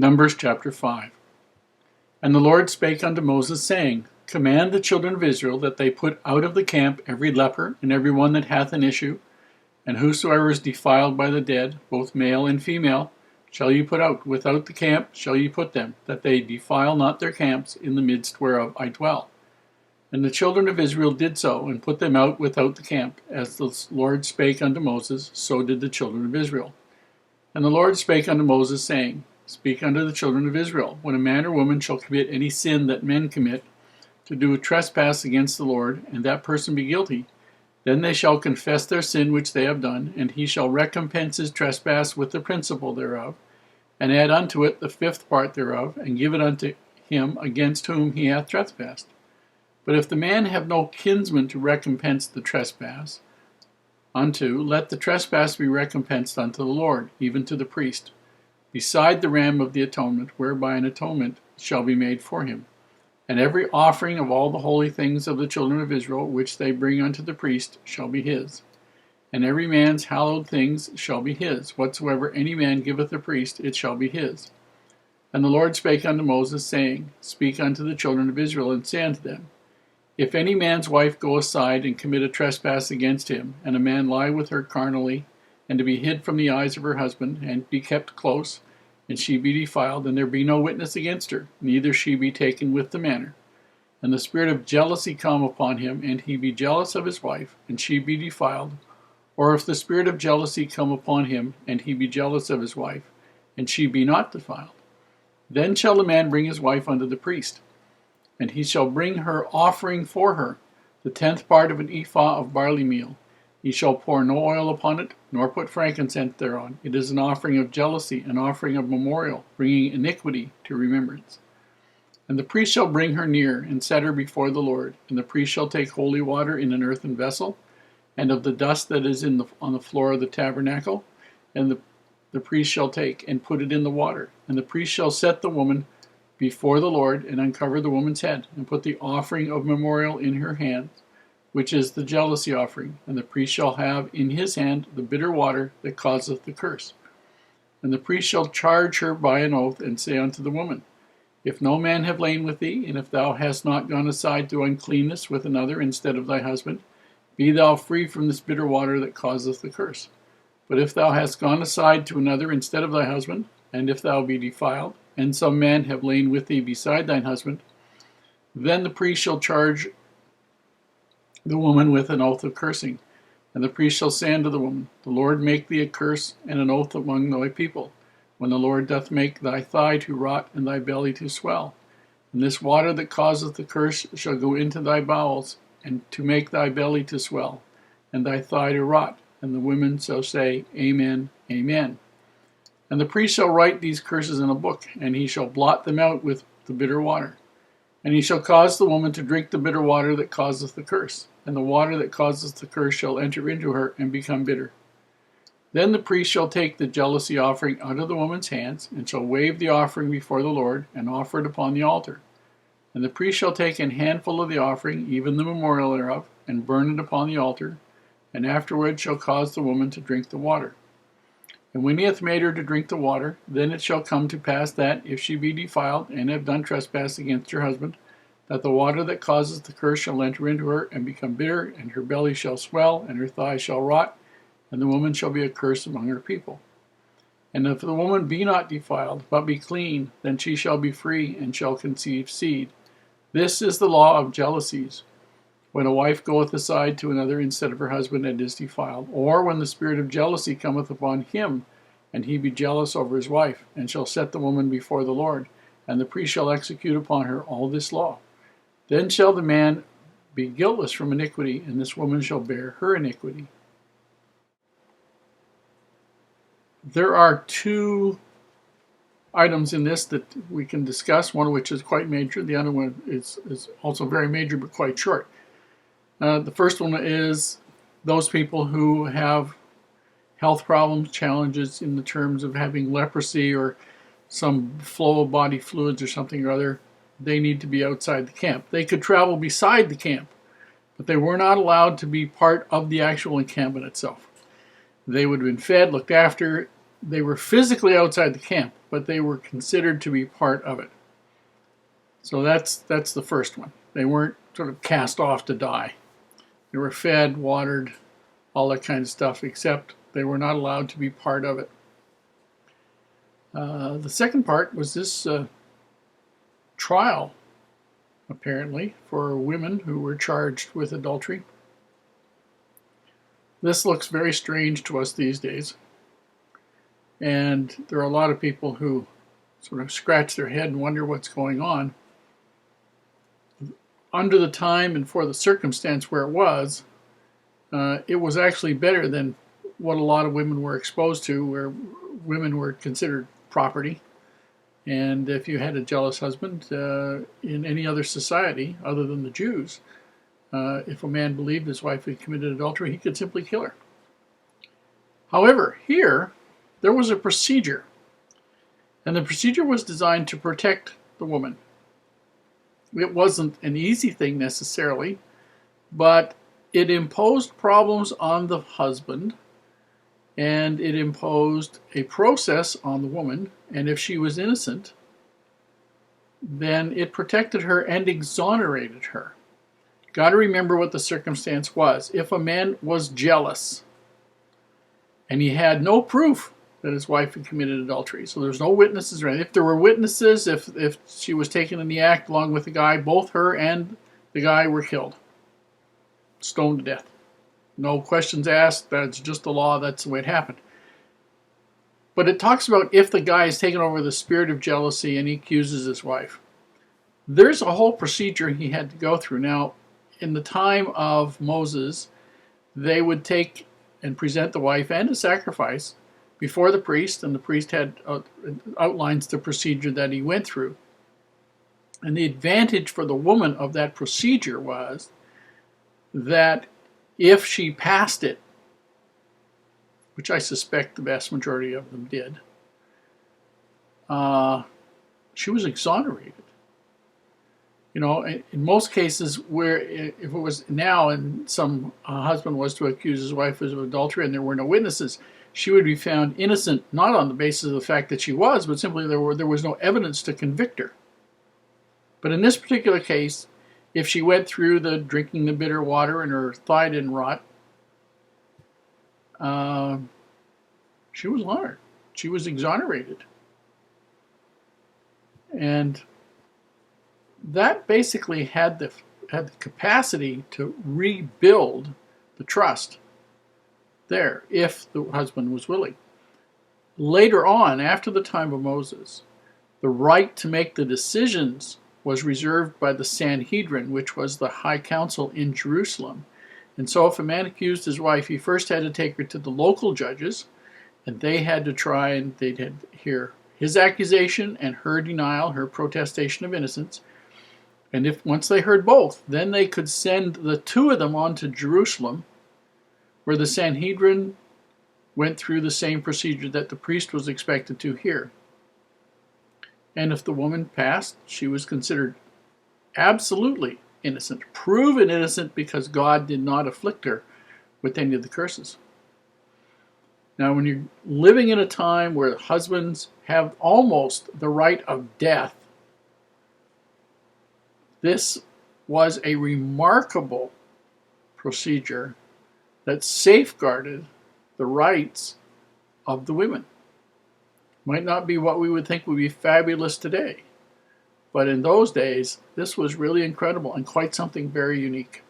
Numbers chapter 5. And the Lord spake unto Moses, saying, Command the children of Israel that they put out of the camp every leper, and every one that hath an issue, and whosoever is defiled by the dead, both male and female, shall ye put out. Without the camp shall ye put them, that they defile not their camps, in the midst whereof I dwell. And the children of Israel did so, and put them out without the camp. As the Lord spake unto Moses, so did the children of Israel. And the Lord spake unto Moses, saying, Speak unto the children of Israel, when a man or woman shall commit any sin that men commit, to do a trespass against the Lord, and that person be guilty, then they shall confess their sin which they have done, and he shall recompense his trespass with the principal thereof, and add unto it the fifth part thereof, and give it unto him against whom he hath trespassed. But if the man have no kinsman to recompense the trespass unto, let the trespass be recompensed unto the Lord, even to the priest, beside the ram of the atonement, whereby an atonement shall be made for him. And every offering of all the holy things of the children of Israel, which they bring unto the priest, shall be his. And every man's hallowed things shall be his. Whatsoever any man giveth the priest, it shall be his. And the Lord spake unto Moses, saying, Speak unto the children of Israel, and say unto them, If any man's wife go aside and commit a trespass against him, and a man lie with her carnally, and to be hid from the eyes of her husband, and be kept close, and she be defiled, and there be no witness against her, neither she be taken with the manner, and the spirit of jealousy come upon him, and he be jealous of his wife, and she be defiled, or if the spirit of jealousy come upon him, and he be jealous of his wife, and she be not defiled, then shall the man bring his wife unto the priest, and he shall bring her offering for her, the 10th part of an ephah of barley meal. He shall pour no oil upon it, nor put frankincense thereon. It is an offering of jealousy, an offering of memorial, bringing iniquity to remembrance. And the priest shall bring her near, and set her before the Lord. And the priest shall take holy water in an earthen vessel, and of the dust that is on the floor of the tabernacle, and the priest shall take, and put it in the water. And the priest shall set the woman before the Lord, and uncover the woman's head, and put the offering of memorial in her hand, which is the jealousy offering. And the priest shall have in his hand the bitter water that causeth the curse. And the priest shall charge her by an oath, and say unto the woman, If no man have lain with thee, and if thou hast not gone aside to uncleanness with another instead of thy husband, be thou free from this bitter water that causeth the curse. But if thou hast gone aside to another instead of thy husband, and if thou be defiled, and some man have lain with thee beside thine husband, then the priest shall charge the woman with an oath of cursing. And the priest shall say unto the woman, The Lord make thee a curse and an oath among thy people, when the Lord doth make thy thigh to rot and thy belly to swell. And this water that causeth the curse shall go into thy bowels, and to make thy belly to swell, and thy thigh to rot. And the women shall say, Amen, Amen. And the priest shall write these curses in a book, and he shall blot them out with the bitter water. And he shall cause the woman to drink the bitter water that causeth the curse, and the water that causeth the curse shall enter into her and become bitter. Then the priest shall take the jealousy offering out of the woman's hands, and shall wave the offering before the Lord, and offer it upon the altar. And the priest shall take an handful of the offering, even the memorial thereof, and burn it upon the altar, and afterward shall cause the woman to drink the water. And when he hath made her to drink the water, then it shall come to pass that, if she be defiled, and have done trespass against her husband, that the water that causes the curse shall enter into her, and become bitter, and her belly shall swell, and her thigh shall rot, and the woman shall be a curse among her people. And if the woman be not defiled, but be clean, then she shall be free, and shall conceive seed. This is the law of jealousies, when a wife goeth aside to another instead of her husband, and is defiled, or when the spirit of jealousy cometh upon him, and he be jealous over his wife, and shall set the woman before the Lord, and the priest shall execute upon her all this law. Then shall the man be guiltless from iniquity, and this woman shall bear her iniquity. There are two items in this that we can discuss, one of which is quite major, the other one is also very major but quite short. The first one is those people who have health problems, challenges in the terms of having leprosy or some flow of body fluids or something or other. They need to be outside the camp. They could travel beside the camp, but they were not allowed to be part of the actual encampment itself. They would have been fed, looked after, they were physically outside the camp, but they were considered to be part of it. So that's the first one. They weren't sort of cast off to die. They were fed, watered, all that kind of stuff, except they were not allowed to be part of it. The second part was this trial, apparently, for women who were charged with adultery. This looks very strange to us these days. And there are a lot of people who sort of scratch their head and wonder what's going on. Under the time and for the circumstance where it was actually better than what a lot of women were exposed to, where women were considered property. And if you had a jealous husband in any other society other than the Jews, if a man believed his wife had committed adultery, he could simply kill her. However, here, there was a procedure. And the procedure was designed to protect the woman. It wasn't an easy thing necessarily, but it imposed problems on the husband, and it imposed a process on the woman, and if she was innocent, then it protected her and exonerated her. Got to remember what the circumstance was. If a man was jealous, and he had no proof that his wife had committed adultery, so there's no witnesses or anything. If there were witnesses, if she was taken in the act along with the guy, both her and the guy were killed. Stoned to death. No questions asked. That's just the law. That's the way it happened. But it talks about if the guy is taken over the spirit of jealousy and he accuses his wife. There's a whole procedure he had to go through. Now, in the time of Moses, they would take and present the wife and a sacrifice before the priest, and the priest had outlines the procedure that he went through. And the advantage for the woman of that procedure was that if she passed it, which I suspect the vast majority of them did, she was exonerated. You know, in most cases where if it was now and some husband was to accuse his wife of adultery and there were no witnesses, she would be found innocent, not on the basis of the fact that she was, but simply there was no evidence to convict her. But in this particular case, if she went through the drinking the bitter water and her thigh didn't rot, she was honored. She was exonerated. And that basically had the capacity to rebuild the trust there, if the husband was willing. Later on, after the time of Moses, the right to make the decisions was reserved by the Sanhedrin, which was the high council in Jerusalem. And so if a man accused his wife, he first had to take her to the local judges, and they had to try and they'd had to hear his accusation and her denial, her protestation of innocence. And if once they heard both, then they could send the two of them on to Jerusalem, where the Sanhedrin went through the same procedure that the priest was expected to hear. And if the woman passed, she was considered absolutely innocent, proven innocent, because God did not afflict her with any of the curses. Now, when you're living in a time where husbands have almost the right of death, this was a remarkable procedure that safeguarded the rights of the women. Might not be what we would think would be fabulous today, but in those days, this was really incredible and quite something very unique.